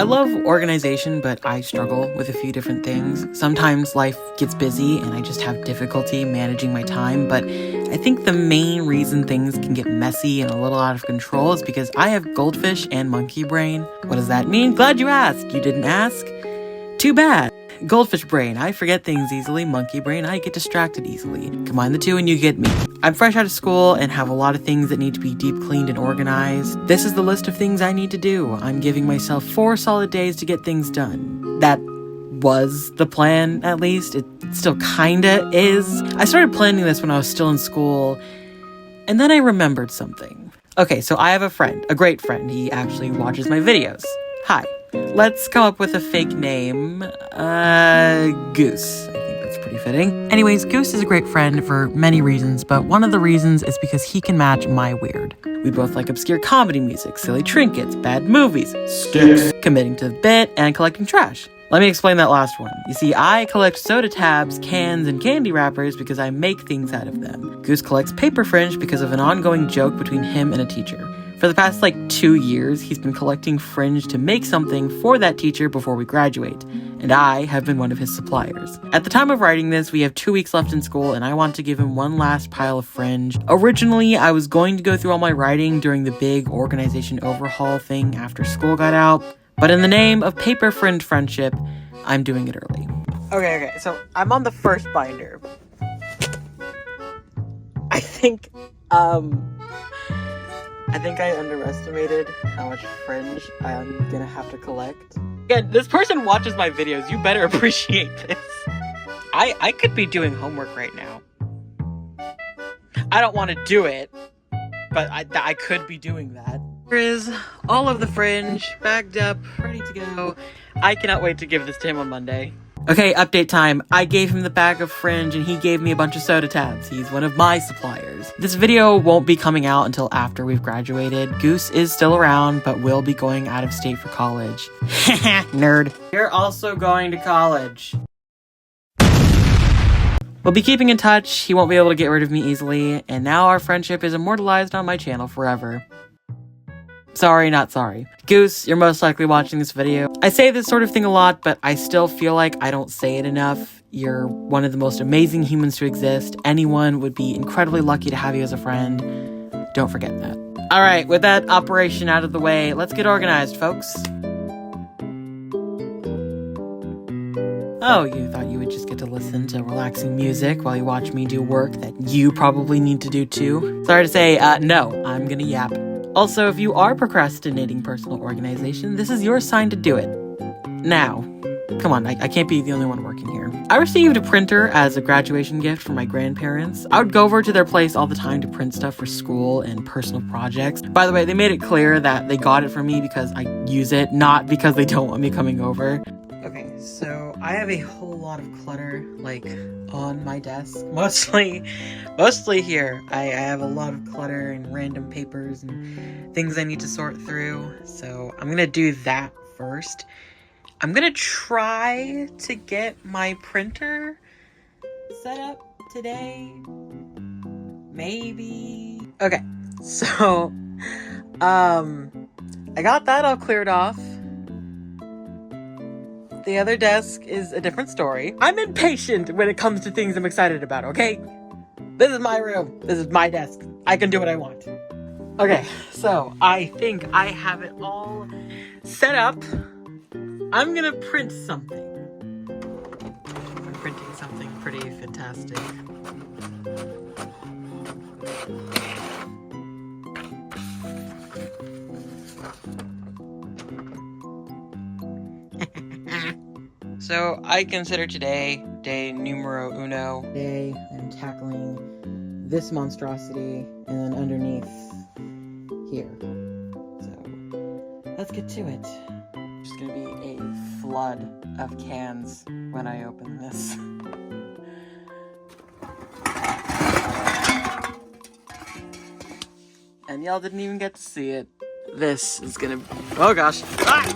I love organization, but I struggle with a few different things. Sometimes life gets busy and I just have difficulty managing my time, but I think the main reason things can get messy and a little out of control is because I have goldfish and monkey brain. What does that mean? Glad you asked. You didn't ask? Too bad. Goldfish brain, I forget things easily. Monkey brain, I get distracted easily. Combine the two and you get me. I'm fresh out of school and have a lot of things that need to be deep cleaned and organized. This is the list of things I need to do. I'm giving myself 4 solid days to get things done. That was the plan, at least. It still kinda is. I started planning this when I was still in school, and then I remembered something. Okay, so I have a friend, a great friend. He actually watches my videos. Hi. Let's come up with a fake name. Goose. I think that's pretty fitting. Anyways, Goose is a great friend for many reasons, but one of the reasons is because he can match my weird. We both like obscure comedy music, silly trinkets, bad movies, sticks, committing to the bit, and collecting trash. Let me explain that last one. You see, I collect soda tabs, cans, and candy wrappers because I make things out of them. Goose collects paper fringe because of an ongoing joke between him and a teacher. For the past 2 years, he's been collecting fringe to make something for that teacher before we graduate, and I have been one of his suppliers. At the time of writing this, we have 2 weeks left in school, and I want to give him one last pile of fringe. Originally, I was going to go through all my writing during the big organization overhaul thing after school got out, but in the name of paper fringe friendship, I'm doing it early. Okay, so I'm on the first binder. I think I underestimated how much fringe I'm gonna have to collect. Again, this person watches my videos. You better appreciate this. I could be doing homework right now. I don't want to do it, but I could be doing that. Here is all of the fringe, bagged up, ready to go. I cannot wait to give this to him on Monday. Okay, update time. I gave him the bag of fringe and he gave me a bunch of soda tabs. He's one of my suppliers. This video won't be coming out until after we've graduated. Goose is still around, but will be going out of state for college. Nerd. You're also going to college. We'll be keeping in touch. He won't be able to get rid of me easily, and now our friendship is immortalized on my channel forever. Sorry, not sorry. Goose, you're most likely watching this video. I say this sort of thing a lot, but I still feel like I don't say it enough. You're one of the most amazing humans to exist. Anyone would be incredibly lucky to have you as a friend. Don't forget that. All right, with that operation out of the way, let's get organized, folks. Oh, you thought you would just get to listen to relaxing music while you watch me do work that you probably need to do too? Sorry to say, no, I'm gonna yap. Also, if you are procrastinating personal organization, this is your sign to do it. Now. Come on, I can't be the only one working here. I received a printer as a graduation gift from my grandparents. I would go over to their place all the time to print stuff for school and personal projects. By the way, they made it clear that they got it for me because I use it, not because they don't want me coming over. Okay, so I have a whole lot of clutter, on my desk. Mostly here. I have a lot of clutter and random papers and things I need to sort through. So I'm gonna do that first. I'm gonna try to get my printer set up today. Maybe. Okay, so, I got that all cleared off. The other desk is a different story. I'm impatient when it comes to things I'm excited about, okay? This is my room. This is my desk. I can do what I want. Okay, so I think I have it all set up. I'm gonna print something. I'm printing something pretty fantastic. So I consider today day numero uno. Today I'm tackling this monstrosity and then underneath here. So let's get to it. There's gonna be a flood of cans when I open this. And y'all didn't even get to see it. This is gonna, oh gosh. Ah!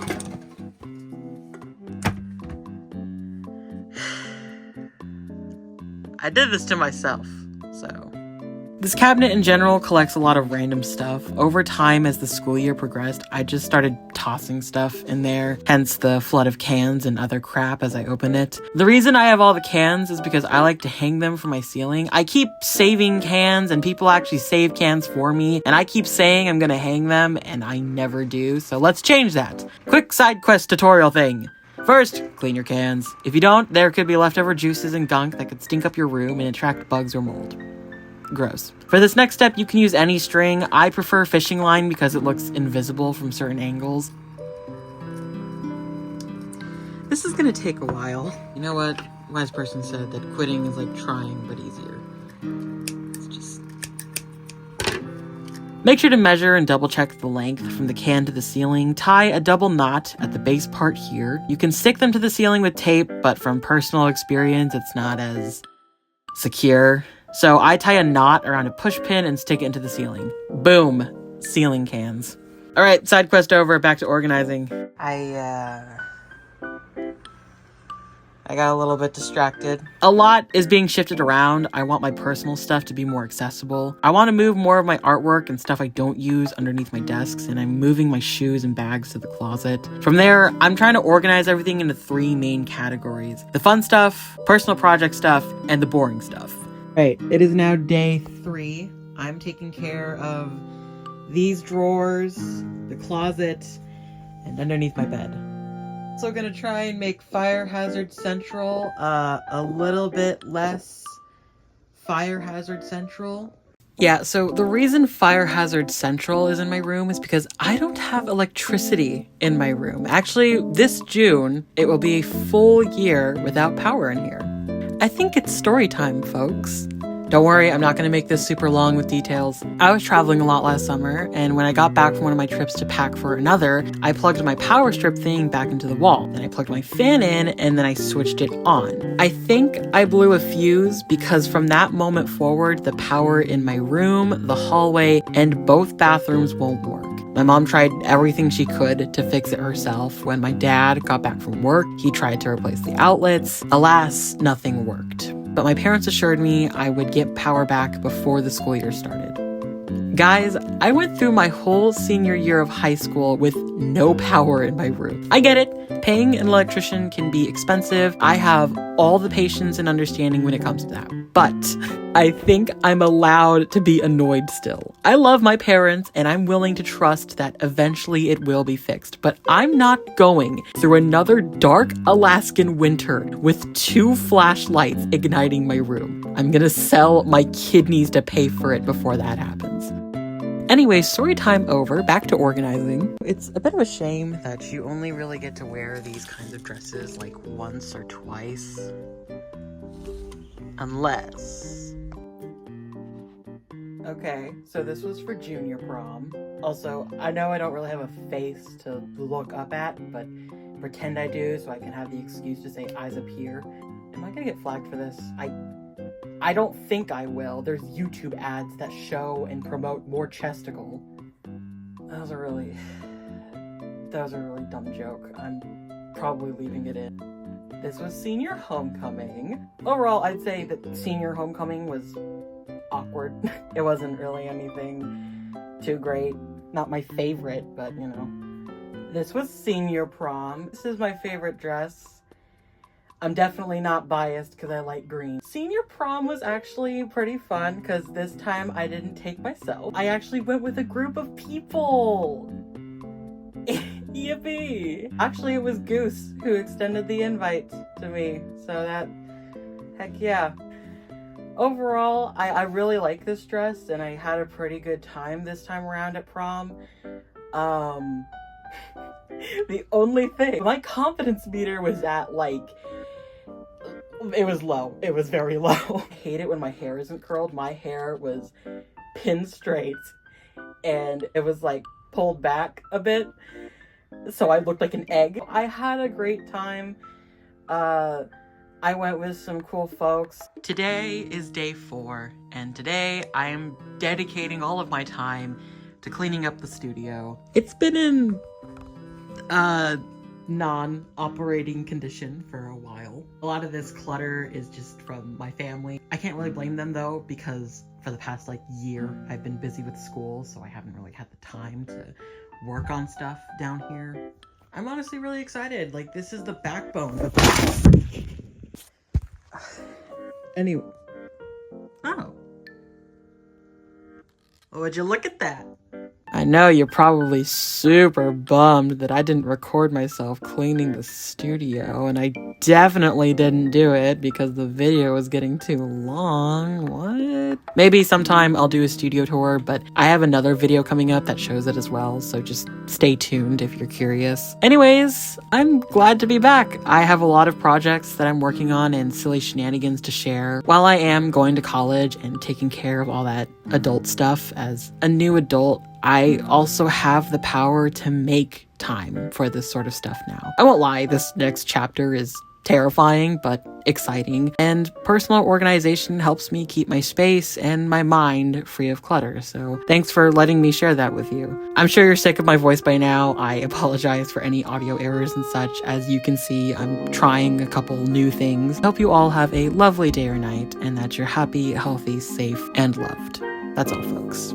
I did this to myself, so. This cabinet in general collects a lot of random stuff. Over time, as the school year progressed, I just started tossing stuff in there, hence the flood of cans and other crap as I open it. The reason I have all the cans is because I like to hang them from my ceiling. I keep saving cans, and people actually save cans for me, and I keep saying I'm gonna hang them, and I never do, so let's change that. Quick side quest tutorial thing. First, clean your cans. If you don't, there could be leftover juices and gunk that could stink up your room and attract bugs or mold. Gross. For this next step, you can use any string. I prefer fishing line because it looks invisible from certain angles. This is gonna take a while. You know what? Wise person said that quitting is like trying, but easier. Let's just... Make sure to measure and double check the length from the can to the ceiling. Tie a double knot at the base part here. You can stick them to the ceiling with tape, but from personal experience, it's not as secure. So I tie a knot around a push pin and stick it into the ceiling. Boom. Ceiling cans. All right, side quest over. Back to organizing. I got a little bit distracted. A lot is being shifted around. I want my personal stuff to be more accessible. I want to move more of my artwork and stuff I don't use underneath my desks, and I'm moving my shoes and bags to the closet. From there, I'm trying to organize everything into 3 main categories: the fun stuff, personal project stuff, and the boring stuff. Right, it is now day 3. I'm taking care of these drawers, the closet, and underneath my bed. So gonna try and make Fire Hazard Central a little bit less Fire Hazard Central. Yeah, so the reason Fire Hazard Central is in my room is because I don't have electricity in my room. Actually, this June, it will be a full year without power in here. I think it's story time, folks. Don't worry, I'm not going to make this super long with details. I was traveling a lot last summer, and when I got back from one of my trips to pack for another, I plugged my power strip thing back into the wall. Then I plugged my fan in, and then I switched it on. I think I blew a fuse because from that moment forward, the power in my room, the hallway, and both bathrooms won't work. My mom tried everything she could to fix it herself. When my dad got back from work, he tried to replace the outlets. Alas, nothing worked. But my parents assured me I would get power back before the school year started. Guys, I went through my whole senior year of high school with no power in my room. I get it. Paying an electrician can be expensive. I have all the patience and understanding when it comes to that. But I think I'm allowed to be annoyed still. I love my parents and I'm willing to trust that eventually it will be fixed. But I'm not going through another dark Alaskan winter with 2 flashlights igniting my room. I'm gonna sell my kidneys to pay for it before that happens. Anyway, story time over, back to organizing. It's a bit of a shame that you only really get to wear these kinds of dresses like once or twice. Unless... Okay, so this was for junior prom. Also, I know I don't really have a face to look up at, but pretend I do so I can have the excuse to say eyes up here. Am I gonna get flagged for this? I don't think I will. There's YouTube ads that show and promote more chesticle. That was a really dumb joke. I'm probably leaving it in. This was senior homecoming. Overall, I'd say that senior homecoming was awkward. It wasn't really anything too great. Not my favorite, but you know. This was senior prom. This is my favorite dress. I'm definitely not biased because I like green. Senior prom was actually pretty fun because this time I didn't take myself. I actually went with a group of people. Yippee! Actually, it was Goose who extended the invite to me, so that, heck yeah. Overall, I really like this dress and I had a pretty good time this time around at prom. The only thing, my confidence meter was at like, it was low. It was very low. I hate it when my hair isn't curled. My hair was pin straight and it was like pulled back a bit. So I looked like an egg. I had a great time. I went with some cool folks. Today is day 4 and today I am dedicating all of my time to cleaning up the studio. It's been in non-operating condition for a while. A lot of this clutter is just from my family. I can't really blame them though, because for the past year I've been busy with school, so I haven't really had the time to work on stuff down here. I'm honestly really excited. This is the backbone of this. Anyway. Oh. Would you look at that? I know you're probably super bummed that I didn't record myself cleaning the studio, and I definitely didn't do it because the video was getting too long. What? Maybe sometime I'll do a studio tour, but I have another video coming up that shows it as well, so just stay tuned if you're curious. Anyways, I'm glad to be back. I have a lot of projects that I'm working on and silly shenanigans to share while I am going to college and taking care of all that adult stuff. As a new adult, I also have the power to make time for this sort of stuff now. I won't lie, this next chapter is terrifying but exciting, and personal organization helps me keep my space and my mind free of clutter, so thanks for letting me share that with you. I'm sure you're sick of my voice by now. I apologize for any audio errors and such. As you can see, I'm trying a couple new things. I hope you all have a lovely day or night, and that you're happy, healthy, safe, and loved. That's all, folks.